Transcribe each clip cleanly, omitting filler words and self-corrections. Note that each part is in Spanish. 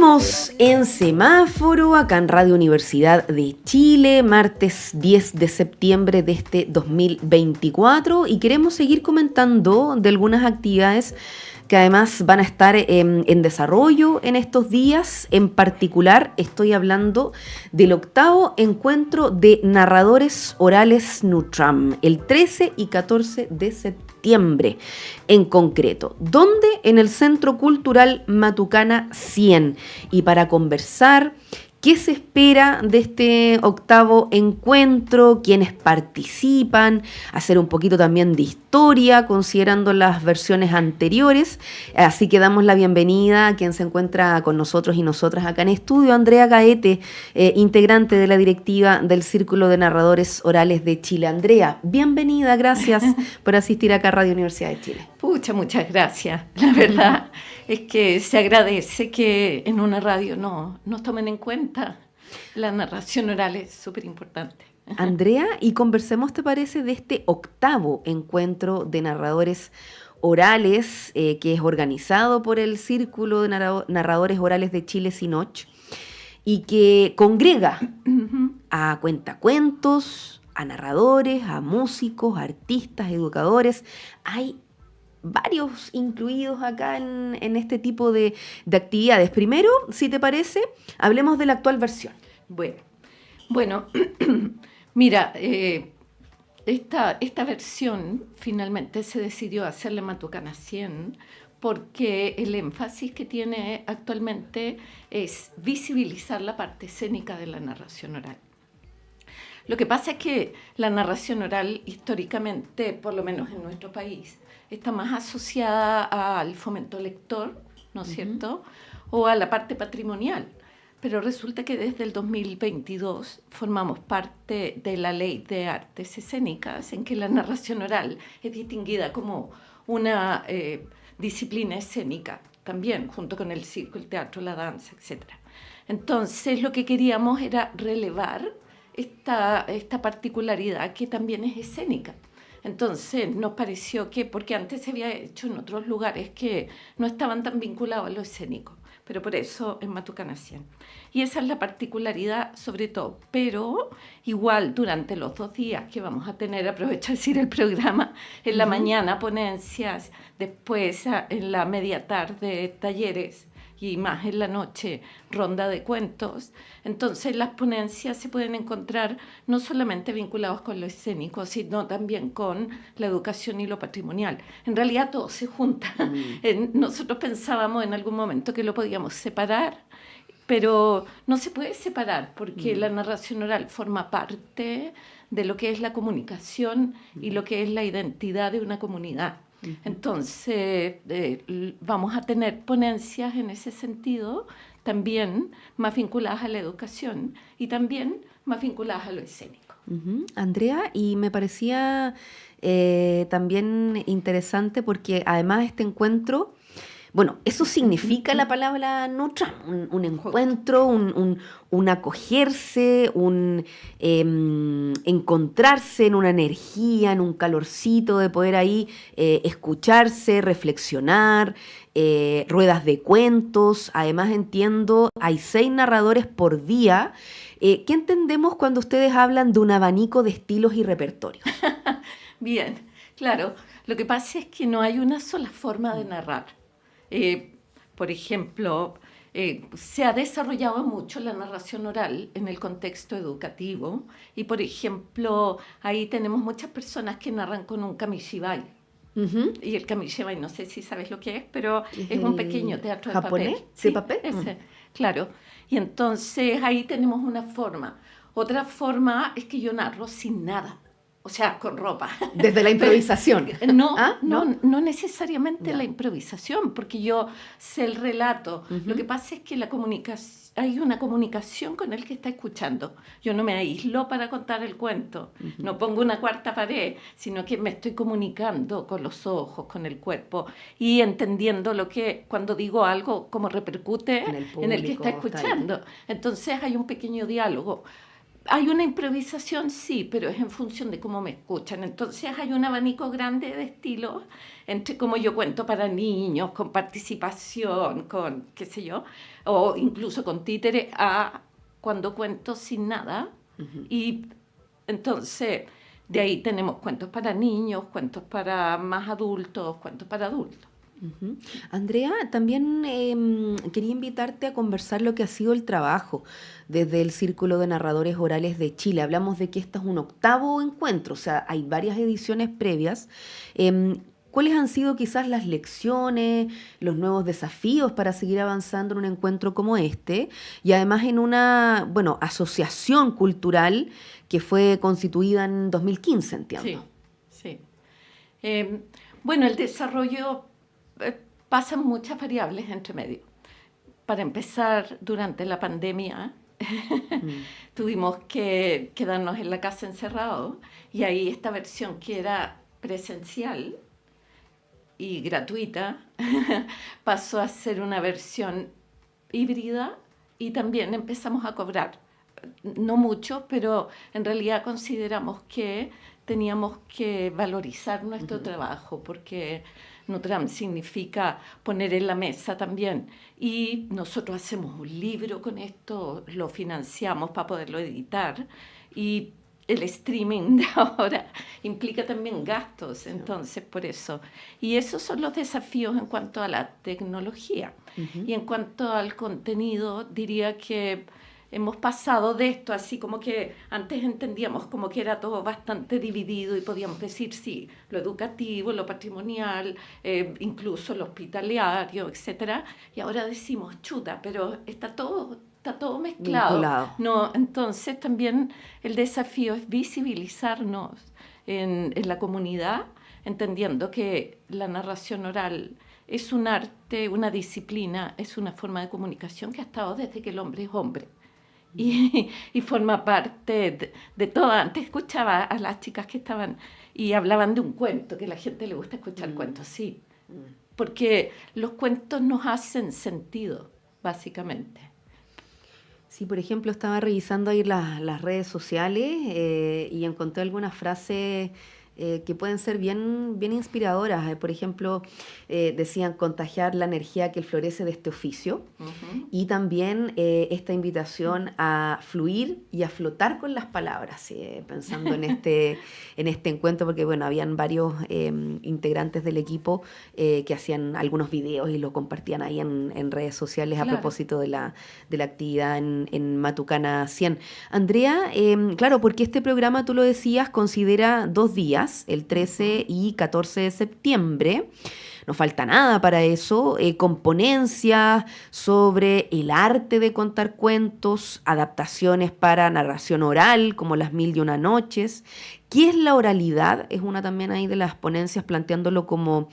Estamos en Semáforo, acá en Radio Universidad de Chile, martes 10 de septiembre de este 2024, y queremos seguir comentando de algunas actividades que además van a estar en desarrollo en estos días. En particular, estoy hablando del 8º encuentro de narradores orales NUTRAM, el 13 y 14 de septiembre en concreto. ¿Dónde? En el Centro Cultural Matucana 100. Y para conversar qué se espera de este 8º encuentro, quiénes participan, hacer un poquito también de historia considerando las versiones anteriores. Así que damos la bienvenida a quien se encuentra con nosotros y nosotras acá en estudio, Andrea Gaete, integrante de la directiva del Círculo de Narradores Orales de Chile. Andrea, bienvenida, gracias por asistir acá a Radio Universidad de Chile. Pucha, muchas gracias. La verdad es que se agradece que en una radio nos tomen en cuenta. La narración oral es súper importante. Andrea, y conversemos, ¿te parece?, de este 8º encuentro de narradores orales que es organizado por el Círculo de Narradores Orales de Chile, CINOCH, y que congrega a cuentacuentos, a narradores, a músicos, a artistas, educadores. Hay varios incluidos acá en este tipo de actividades. Primero, si te parece, hablemos de la actual versión. Bueno, mira, esta versión finalmente se decidió hacerle Matucana 100 porque el énfasis que tiene actualmente es visibilizar la parte escénica de la narración oral. Lo que pasa es que la narración oral históricamente, por lo menos en nuestro país, está más asociada al fomento lector, ¿no es cierto?, o a la parte patrimonial. Pero resulta que desde el 2022 formamos parte de la Ley de Artes Escénicas, en que la narración oral es distinguida como una disciplina escénica, también junto con el circo, el teatro, la danza, etc. Entonces, lo que queríamos era relevar esta particularidad que también es escénica. Entonces nos pareció que, porque antes se había hecho en otros lugares que no estaban tan vinculados a lo escénico, pero por eso en Matucana 100. Y esa es la particularidad sobre todo, pero igual durante los 2 días que vamos a tener, aprovecho de decir el programa, en la mañana ponencias, después en la media tarde talleres, y más en la noche, ronda de cuentos. Entonces las ponencias se pueden encontrar no solamente vinculados con lo escénico, sino también con la educación y lo patrimonial. En realidad todo se junta. Nosotros pensábamos en algún momento que lo podíamos separar, pero no se puede separar porque la narración oral forma parte de lo que es la comunicación y lo que es la identidad de una comunidad. Entonces, vamos a tener ponencias en ese sentido, también más vinculadas a la educación y también más vinculadas a lo escénico. Andrea, y me parecía también interesante porque además este encuentro, bueno, eso significa la palabra NUTRAM, un encuentro, un acogerse, un encontrarse en una energía, en un calorcito de poder ahí escucharse, reflexionar, ruedas de cuentos. Además entiendo, hay 6 narradores por día. ¿Qué entendemos cuando ustedes hablan de un abanico de estilos y repertorios? Bien, claro. Lo que pasa es que no hay una sola forma de narrar. Por ejemplo, se ha desarrollado mucho la narración oral en el contexto educativo y, por ejemplo, ahí tenemos muchas personas que narran con un kamishibai. Y el kamishibai, no sé si sabes lo que es, pero es un pequeño teatro de ¿japonés? papel. ¿Sí, papel? Ese, claro. Y entonces ahí tenemos una forma. Otra forma es que yo narro sin nada. O sea, con ropa. Desde la improvisación. No necesariamente la improvisación, porque yo sé el relato. Lo que pasa es que hay una comunicación con el que está escuchando. Yo no me aíslo para contar el cuento. No pongo una cuarta pared, sino que me estoy comunicando con los ojos, con el cuerpo y entendiendo cuando digo algo, cómo repercute en el que está escuchando. Entonces hay un pequeño diálogo. Hay una improvisación, sí, pero es en función de cómo me escuchan. Entonces hay un abanico grande de estilos entre cómo yo cuento para niños, con participación, con qué sé yo, o incluso con títere, a cuando cuento sin nada. Y entonces de ahí tenemos cuentos para niños, cuentos para más adultos, cuentos para adultos. Andrea, también quería invitarte a conversar lo que ha sido el trabajo desde el Círculo de Narradores Orales de Chile. Hablamos de que este es un 8º encuentro, o sea, hay varias ediciones previas. ¿Cuáles han sido quizás las lecciones, los nuevos desafíos para seguir avanzando en un encuentro como este? Y además en una, bueno, asociación cultural que fue constituida en 2015, entiendo. Sí, sí. Bueno, el desarrollo pasan muchas variables entre medio. Para empezar, durante la pandemia tuvimos que quedarnos en la casa encerrados y ahí esta versión que era presencial y gratuita pasó a ser una versión híbrida y también empezamos a cobrar. No mucho, pero en realidad consideramos que teníamos que valorizar nuestro trabajo porque Nutram significa poner en la mesa también. Y nosotros hacemos un libro con esto, lo financiamos para poderlo editar. Y el streaming de ahora implica también gastos, entonces por eso. Y esos son los desafíos en cuanto a la tecnología. Y en cuanto al contenido, diría que hemos pasado de esto, así como que antes entendíamos como que era todo bastante dividido y podíamos decir, sí, lo educativo, lo patrimonial, incluso lo hospitalario, etcétera. Y ahora decimos, chuta, pero está todo mezclado. Vinculado. No, entonces también el desafío es visibilizarnos en la comunidad, entendiendo que la narración oral es un arte, una disciplina, es una forma de comunicación que ha estado desde que el hombre es hombre. Y forma parte de todo. Antes escuchaba a las chicas que estaban y hablaban de un cuento, que a la gente le gusta escuchar cuentos, sí. Porque los cuentos nos hacen sentido, básicamente. Sí, por ejemplo, estaba revisando ahí las redes sociales y encontré algunas frases que pueden ser bien, bien inspiradoras. Por ejemplo, decían contagiar la energía que florece de este oficio y también esta invitación a fluir y a flotar con las palabras, pensando en este encuentro, porque bueno, habían varios integrantes del equipo que hacían algunos videos y lo compartían ahí en redes sociales. Claro. A propósito de la actividad en Matucana 100. Andrea, claro, porque este programa, tú lo decías, considera 2 días, el 13 y 14 de septiembre. No falta nada para eso, con ponencias sobre el arte de contar cuentos, adaptaciones para narración oral, como Las 1001 noches. ¿Qué es la oralidad? Es una también ahí de las ponencias, planteándolo como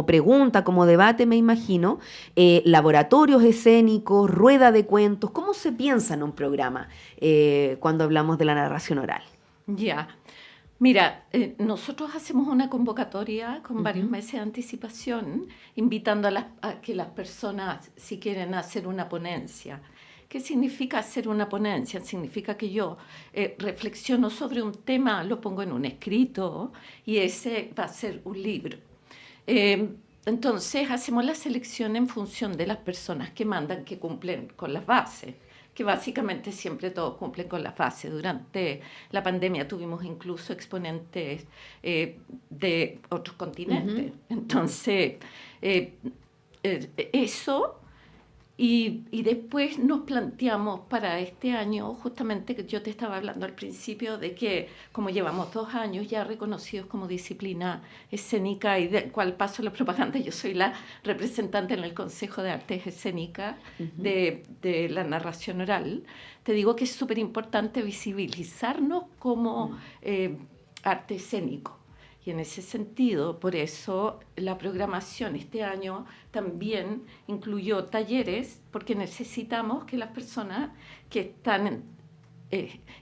pregunta, como debate, me imagino. Laboratorios escénicos, rueda de cuentos. ¿Cómo se piensa en un programa cuando hablamos de la narración oral? Ya. Mira, nosotros hacemos una convocatoria con varios meses de anticipación, invitando a que las personas, si quieren hacer una ponencia. ¿Qué significa hacer una ponencia? Significa que yo reflexiono sobre un tema, lo pongo en un escrito y ese va a ser un libro. Entonces hacemos la selección en función de las personas que mandan, que cumplen con las bases, que básicamente siempre todos cumplen con las bases. Durante la pandemia tuvimos incluso exponentes de otros continentes. Entonces, eso, y después nos planteamos para este año, justamente que yo te estaba hablando al principio, de que como llevamos 2 años ya reconocidos como disciplina escénica y del cual paso la propaganda, yo soy la representante en el Consejo de Artes Escénicas de la narración oral, te digo que es súper importante visibilizarnos como arte escénico. Y en ese sentido, por eso la programación este año también incluyó talleres, porque necesitamos que las personas que están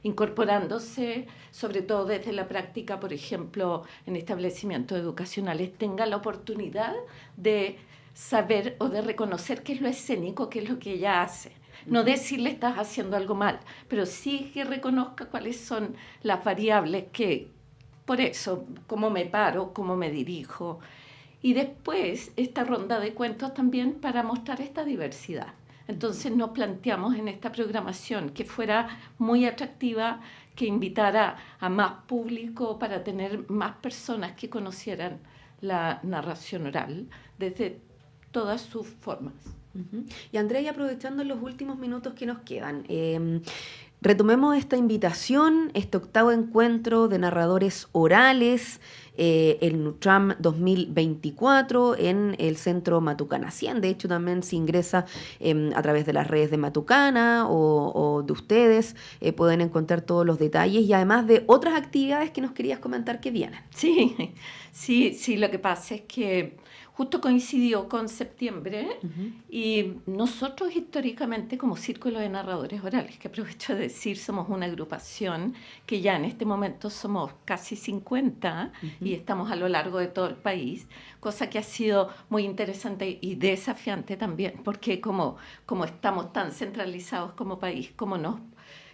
incorporándose, sobre todo desde la práctica, por ejemplo, en establecimientos educacionales, tengan la oportunidad de saber o de reconocer qué es lo escénico, qué es lo que ella hace. No decirle estás haciendo algo mal, pero sí que reconozca cuáles son las variables que, por eso, cómo me paro, cómo me dirijo. Y después esta ronda de cuentos también para mostrar esta diversidad. Entonces nos planteamos en esta programación que fuera muy atractiva, que invitara a más público para tener más personas que conocieran la narración oral desde todas sus formas. Y Andrea, y aprovechando los últimos minutos que nos quedan, retomemos esta invitación, este 8º encuentro de narradores orales, el NUTRAM 2024 en el Centro Matucana 100. De hecho, también se ingresa a través de las redes de Matucana o de ustedes, pueden encontrar todos los detalles y además de otras actividades que nos querías comentar que vienen. Sí, lo que pasa es que justo coincidió con septiembre y nosotros históricamente como Círculo de Narradores Orales, que aprovecho de decir, somos una agrupación que ya en este momento somos casi 50 y estamos a lo largo de todo el país, cosa que ha sido muy interesante y desafiante también, porque como estamos tan centralizados como país,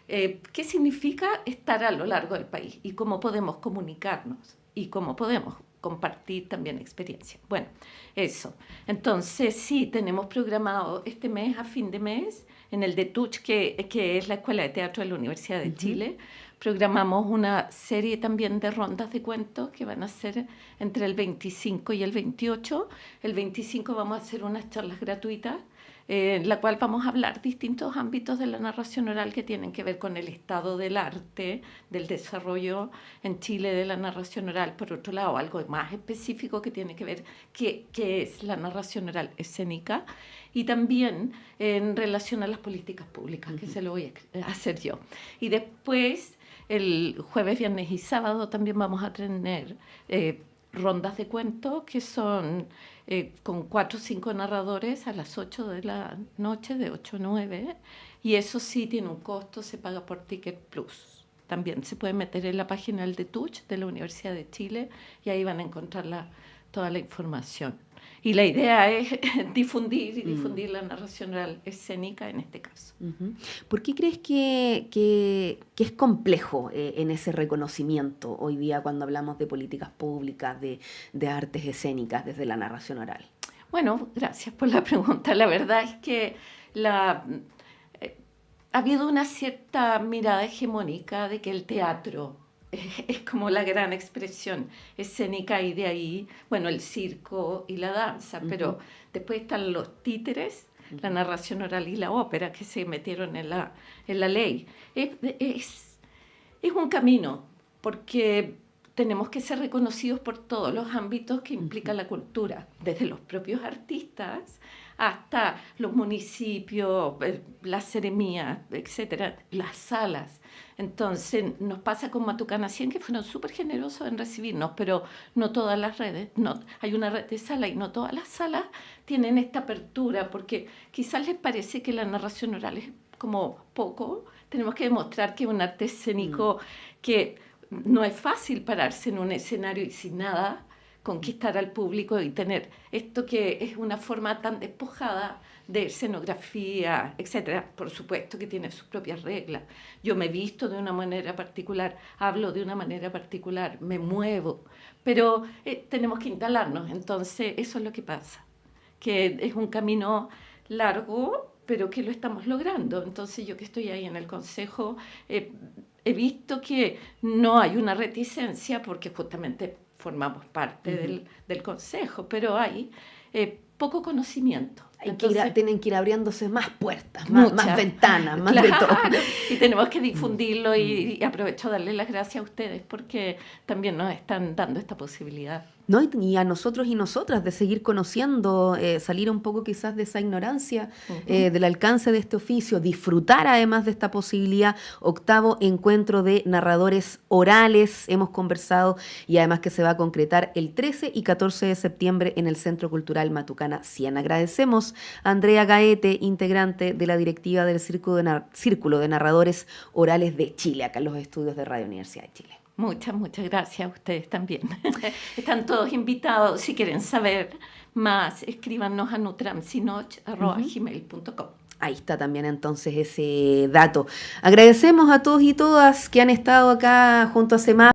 ¿qué significa estar a lo largo del país? Y cómo podemos comunicarnos y cómo podemos compartir también experiencia. Bueno, eso. Entonces, sí, tenemos programado este mes, a fin de mes, en el DETUCH, que es la Escuela de Teatro de la Universidad de Chile, programamos una serie también de rondas de cuentos que van a ser entre el 25 y el 28. El 25 vamos a hacer unas charlas gratuitas, en la cual vamos a hablar distintos ámbitos de la narración oral que tienen que ver con el estado del arte, del desarrollo en Chile de la narración oral. Por otro lado, algo más específico que tiene que ver qué es la narración oral escénica y también en relación a las políticas públicas, que se lo voy a hacer yo. Y después, el jueves, viernes y sábado también vamos a tener rondas de cuentos que son con 4 o 5 narradores a las 8 de la noche, de 8 a 9, y eso sí tiene un costo, se paga por Ticket Plus. También se puede meter en la página del DETUCH de la Universidad de Chile y ahí van a encontrar toda la información. Y la idea es difundir la narración oral escénica en este caso. ¿Por qué crees que es complejo en ese reconocimiento hoy día cuando hablamos de políticas públicas, de artes escénicas desde la narración oral? Bueno, gracias por la pregunta. La verdad es que ha habido una cierta mirada hegemónica de que el teatro es como la gran expresión escénica y de ahí, bueno, el circo y la danza, pero después están los títeres, la narración oral y la ópera que se metieron en la ley. Es un camino, porque tenemos que ser reconocidos por todos los ámbitos que implica la cultura, desde los propios artistas hasta los municipios, las seremías, etcétera, las salas. Entonces, nos pasa con Matucana 100, que fueron súper generosos en recibirnos, pero no todas las redes, hay una red de salas y no todas las salas tienen esta apertura, porque quizás les parece que la narración oral es como poco. Tenemos que demostrar que es un arte escénico que no es fácil pararse en un escenario y sin nada conquistar al público y tener esto que es una forma tan despojada de escenografía, etcétera. Por supuesto que tiene sus propias reglas. Yo me visto de una manera particular, hablo de una manera particular, me muevo, pero tenemos que instalarnos. Entonces, eso es lo que pasa, que es un camino largo, pero que lo estamos logrando. Entonces, yo que estoy ahí en el consejo, he visto que no hay una reticencia porque justamente formamos parte del consejo, pero hay poco conocimiento. Tienen que ir abriéndose más puertas, más ventanas, más de todo. Y tenemos que difundirlo y aprovecho a darle las gracias a ustedes porque también nos están dando esta posibilidad. ¿No? Y a nosotros y nosotras de seguir conociendo, salir un poco quizás de esa ignorancia del alcance de este oficio, disfrutar además de esta posibilidad. 8º encuentro de narradores orales, hemos conversado y además que se va a concretar el 13 y 14 de septiembre en el Centro Cultural Matucana 100. Agradecemos a Andrea Gaete, integrante de la directiva del Círculo de Narradores Orales de Chile, acá en los estudios de Radio Universidad de Chile. Muchas gracias a ustedes también. Están todos invitados. Si quieren saber más, escríbanos a nutramsinoch@gmail.com. Ahí está también entonces ese dato. Agradecemos a todos y todas que han estado acá junto a Semá